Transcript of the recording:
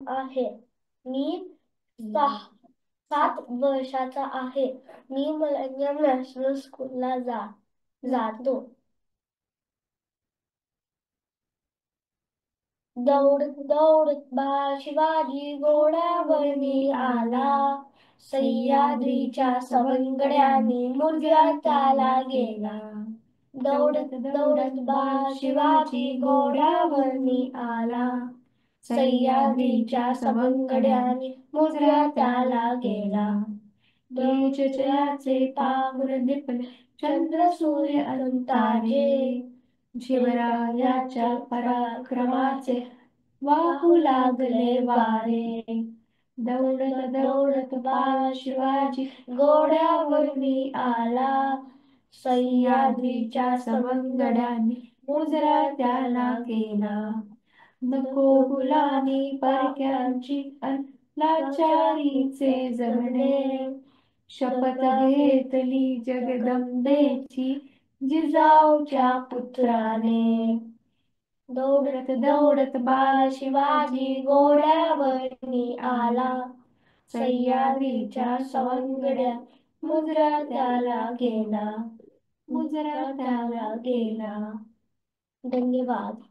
आहे. मी 7 वर्षाचा आहे. मी मलंजम नॅशनल स्कूलला जातो. दौडत दौडत बाळ शिवाजी घोड्यावरती आला. सह्याद्रीच्या सवंगड्याने मुजरा त्याला गेला. दौडत दौडत बाळ शिवाजी घोड्यावरती आला. सह्याद्रीच्या सवंगड्याने मुजरा त्याला गेला. तेज जयाचे पांघर दिपले, चंद्र सूर्य अरुण तारे. शिवरायाच्या पराक्रमाचे वाहू लागले वारे. दौडत दौडत बाळ शिवाजी घोड्यावरती आला. सह्याद्रीच्या सवंगड्याने मुजरा त्याला गेला. नको गुलामी परक्यांची अन लाचारीचे जगणे. शपथ घेतली जगदंबेची जिजाऊच्या पुत्राने. दौडत दौडत बाळ शिवाजी घोड्यावरती आला. सह्याद्रीच्या सवंगड्या मुजरा त्याला गेला. मुजरा त्याला गेला. धन्यवाद.